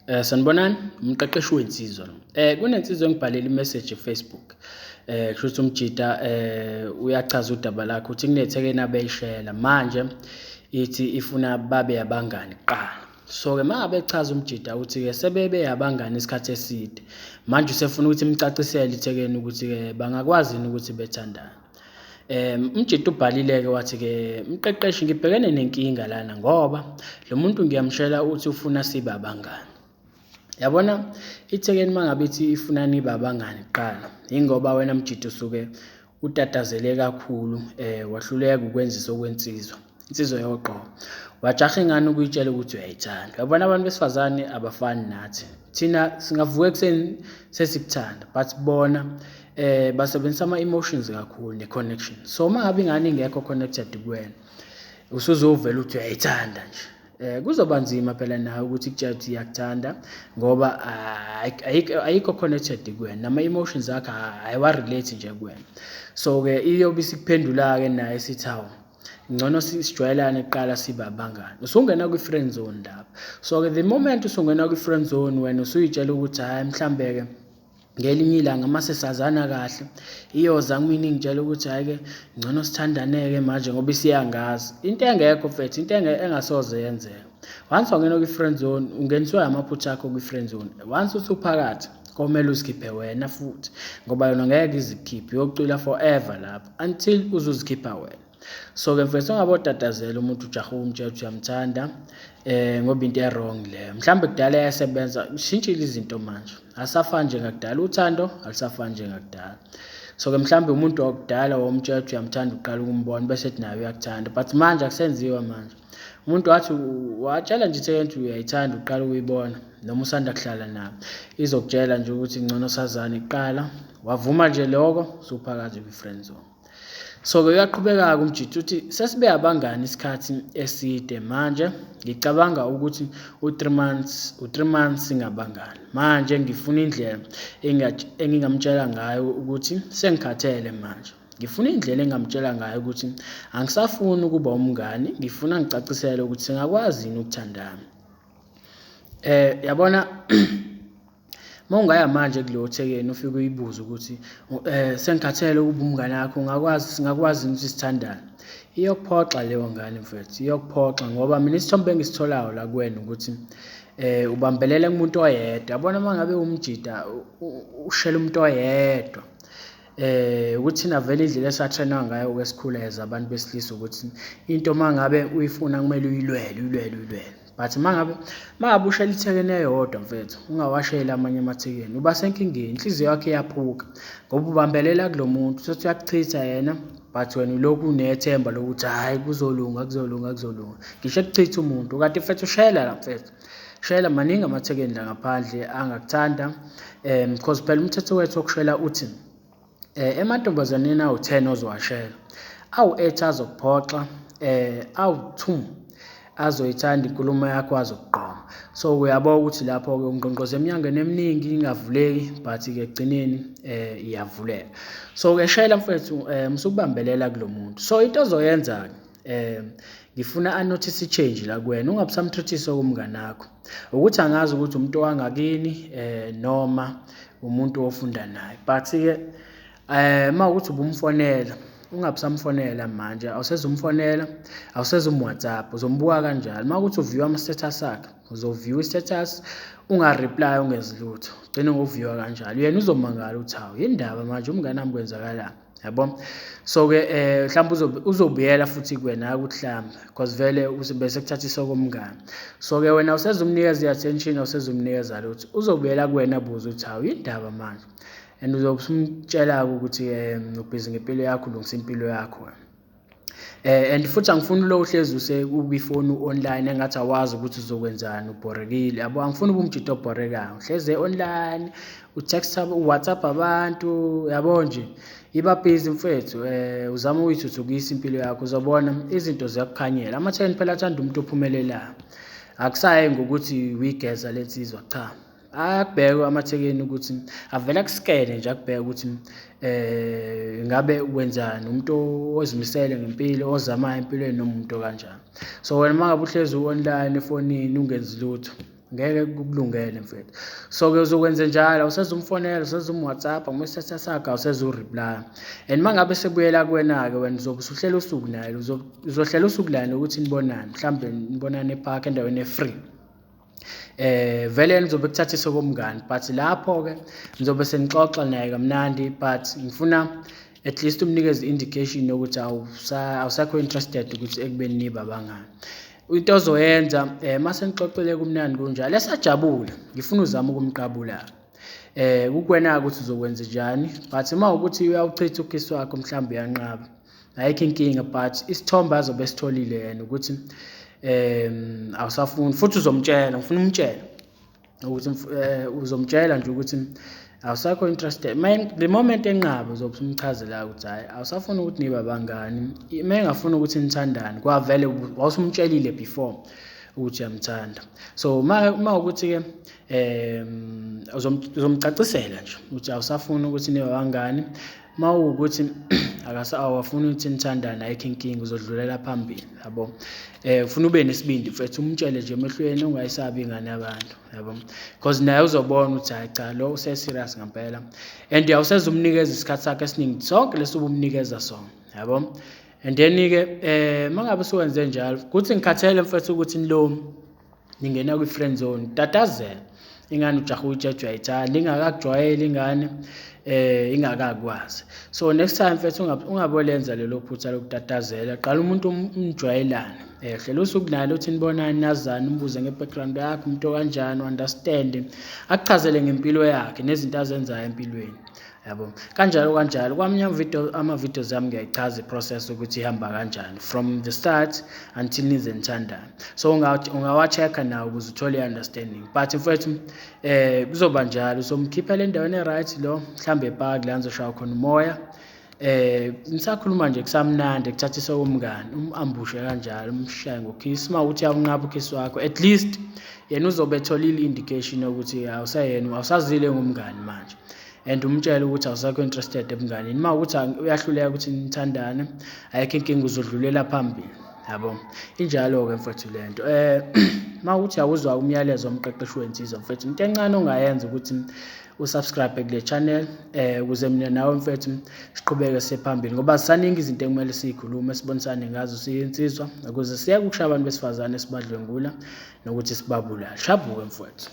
Sanibonani, umqeqeshi wensizwa lo. Kunensizwa engibhalela i-message eFacebook. Kusho ukuthi umjida uyachaza udaba lakhe uthi kunethekeni abeyishayela manje ithi ifuna babe abangani kuqala. So-ke mangabe echaza umjida uthi-ke sebebe abangani isikhathi eside. Manje usefuna ukuthi imcacisele ithekeni ukuthi-ke bangakwazi yini ukuthi bethandane. Umjida ubhalile-ke wathi-ke mqeqeshi ngibhekene nenkinga lana ngoba lo muntu ngiyamshela uthi ufuna sibe abangani. Yabona ithekeni mangabe ithi ifuna nibe abangani kuqala ingoba wena mjida usuke utatazele kakhulu wahluleka ukwenzisa okwensizwa insizwa yoqobo wajaha ingane ukuyitshela ukuthi uyayithanda. Yabona abantu besifazane abafani nathi, thina singavuka ekuseni sesikuthanda but bona basebenzisa ama-emotions kakhulu ne-connection. So mangabe ingane ingekho connected kuwena usuzovela ukuthi uyayithanda nje. Kuzoba nzima phela nawe ukuthi kutshela ukuthi iyakuthanda ngoba ayikho connected kuwena nama-emotions akho ayiwa-relate nje kuwena. So-ke iyobe isikuphendula-ke naye sithi hawu ngcono sijwayelane kuqala sibe abangani. Usungena kwi-friend zone lapho. So-ke the moment usungena kwi-friend zone wena usuyitshela ukuthi hhayi mhlambe-ke ngelinye ilanga mase sazana kahle iyoza kumina ingitshela ukuthi hhayi-ke ngcono sithandane-ke manje ngoba isiyangazi into engekho mfethu, into engasoze yenzeka. Once wangena kwi-friend zone ungeniswa amaphutha akho kwi-friend zone. Once usuphakathi komele uzikhiphe wena futhi ngoba yona ngeke izikhiphe iyokucwila forever lapho until uzuzikhipha wena. So-ke mfethu ungabotatazela umuntu ujaha umtshela ukuthi uyamthanda ngoba into e-wrong leyo. Mhlawumbe kudala yasebenza, shintshile izinto manje asafani njengakudala, uthando alisafani njengakudala. So-ke mhlawumbe umuntu wakudala womtshela ukuthi uyamthanda uqala ukumbona bese ethi naye uyakuthanda but manje akusenziwa manje. Umuntu wathi watshela nje ithekeni ukuthi uyayithanda uqala ukuyibona noma usanda kuhlala nayo izokutshela nje ukuthi ngcono sazane kuqala wavuma nje lokho usuphakathi kwi-friend zone. So-ke uyaqhubeka-ke umjida uthi sesibe abangani isikhathi eside manje ngicabanga ukuthi u-3 months singabangani. Manje ngifuna indlela engingamtshela ngayo ukuthi sengikhathele manje. Ngifuna indlela engamtshela ngayo ukuthi angisafuni ukuba umngani, ngifuna ngicacisele ukuthi singakwazi yini ukuthandana. Yabona mawungaya manje kuleyo thekeni ufike uyibuze ukuthi sengikhathele ukuba umngane wakho singakwazi ukuthi sithandane. Iyokuphoxa leyo ngane mfethu, iyokuphoxa ngoba mina isithombe engisitholayo la kuwena ukuthi ubambelela kumuntu oyedwa. Yabona mangabe umjida ushela umuntu oyedwa ukuthi vele indlela esatrainwa ngayo kwesikhuleza abantu besilisa ukuthi into mangabe uyifuna kumele uyilwele. But mangabe ushela ithekeni eyodwa mfethu ungawasheli amanye amathekeni uba senkingeni, inhliziyo yakho iyaphuka ngoba ubambelela kulo muntu sothi uyakuchitha yena but wena ulokhu unethemba lokuthi hhayi kuzolunga. Ngisho ekuchitha umuntu kanti mfethu ushayela la mfethu, shayela maningi amathekeni la ngaphandle angakuthanda because phela umthetho wethu wokushayela uthi emantombazaneni awu-10 ozowashayela, awu-8 azokuphoxa, awu-2 azoyithanda inkulumo yakho azokugqoma. So uyabona ukuthi lapho-ke ungqongqoza eminyangweni eminingi ingavuleki but-ke ekugcineni iyavuleka. So-ke shayela mfethu musukubambelela kulo muntu. So into ozoyenza-ke ngifuna anothise i-change la kuwena, ungabe usamtreat-isa okumngani wakho ukuthi angazi ukuthi umuntu wangakini noma umuntu ofunda naye but-ke mawukuthi ubumfonela ungabe usamfonela manje, awusezumfonela, awusezumWhatsApp, uzombuka kanjalo. Mawukuthi uviwa ama-status akhe uzoviwa i-status unga-reply ungenzi lutho ugcine ngokuviwa kanjalo. Yena uzomangala ukuthi hawu yini ndaba manje umngane wami kwenzakalani, yabo. So-ke mhlawumbe uzobuyela futhi kuwena ukuthi mhlawumbe because vele bese kuthathisa okomngane. So-ke wena awusezumnikeza i-attention, awusezumnikeza lutho, uzobuyela kuwena abuze ukuthi hawu yini ndaba manje and uzobe usumtshela-ke ukuthi ubhizi ngempilo yakho, ulungisa impilo yakho. And futhi angifuni ulo uhlezi kwifoni online engathi awazi ukuthi uzokwenzani, ubhorekile. Yabo angifuni ube umjida obhorekayo, uhlezi online utext uWhatsApp abantu, yabo nje iba busy mfethu. Uzama ukuyithuthukisa impilo yakho uzobona izinto ziyakukhanyela. Amathekeni phela athanda umuntu ophumelelayo, akusayi ngokuthi uyigeza lensizwa, cha. Ayakubheka amathekeni ukuthi avela kusikele nje, akubheka ukuthi ngabe wenzani, umuntu ozimisele ngempilo, ozamayo empilweni noma umuntu kanjani. So wena mangabe uhlezi online efonini ungenzi lutho, ngeke kukulungele mfethu. So-ke uzokwenza njalo, awusezumfonela, usezumWhatsApp, ama-status akhe awusezureply. And uma ngabe sekubuyela kuwena-ke wena uzobe usuhlela usuku naye, uzohlela usuku lani ukuthi nibonane, mhlawumbe nibonane epark endaweni e-free. Vele nizobe kuthathise komngani, but lapho-ke nizobe senixoxa naye kamnandi, but ngifuna at least umnikeze indication yokuthi awusakho interested ukuthi ekubeni nibe abangani. Into ozoyenza mase nixoxele kumnandi kunjalo esajabula, ngifuna uzama ukumqabula. Kukwena ukuthi uzokwenza njani, but uma ukuthi uyawuchitha ukhiso wakho mhlawumbe uyanqaba, ayikho inkinga, but isithombe azobe esitholile yena ukuthi awusafuni, futhi uzomtshela, ngifuna umtshela ukuthi uzomtshela nje ukuthi awusakho interested. The moment enqaba uzobe umchazela ukuthi hayi awusafuni ukuthi nibe abangani, engafuni ukuthi nithandane, kwavele wawusumtshelile before ukuthi uyamthanda. So uma ukuthi-ke uzomcacisela nje ukuthi awusafuni ukuthi nibe abangani, uma ukuthi awafuni ukuthi nithandane, ayikho inkinga, uzodlulela phambili, yabo. Ufuna ube nesibindi mfethu, umtshele nje emehlweni, ungayisabi ingane yabantu, yabo, because naye uzobona ukuthi hayi cha lo use-serious ngempela, and awusezumnikeza isikhathi sakhe esiningi, sonke leso ubumnikeza sona, yabo. And then-ke uma ngabe usuwenze njalo, kuthi ngikhathele mfethu ukuthi ningena kwi-friend zone, tatazela ingane ujaha ujeje uyayithanda, ingakakujwayeli ingane, ingakakwazi. So next time mfethu ungabolenza lelo phutha lokutatazela, qala umuntu umjwayelane, hlela usuku naye uthi nibonane, nazane, umbuze nge-background yakhe, umuntu kanjani, understand, akuchazele ngempilo yakhe nezinto azenzayo empilweni, yabo. Kanjalo kwamanye ama-videos ami ngiyayichaza i-process ukuthi ihamba kanjani from the start until nize nithandane. So ungawa-check-a nawo ukuze uthole i-understanding, but mfethu kuzoba njalo, uzomkhiphela endaweni e-right lo, mhlawumbe epark la nizoshaya khona umoya, nisakhuluma nje kusamnandi, kuthathise komngani, ambushe kanjalo, umshaye ngokiss. Uma uthi awunqaba ukiss wakho, at least yena uzobe etholile indication yokuthi awusazile ngomngani manje, and umtshele ukuthi awusakho interested ebunganini. Uma ukuthi uyahluleka ukuthi nithandane, ayikho inkinga, uzodlulela phambili, yabo. Injalo-ke mfethu lento. Uma ukuthi awuzwa umyalezo womqeqeshi wensizwa mfethu, into encane ongayenza ukuthi usubscribe kule channel, ukuze mina nawe mfethu siqhubeke siphambili, ngoba sisaningi izinto ekumele sizikhulume, sibonisane ngazo siyinsizwa, ukuze siyeke ukushiya abantu besifazane sibadlwengula nokuthi sibabulale. Shabuke mfethu.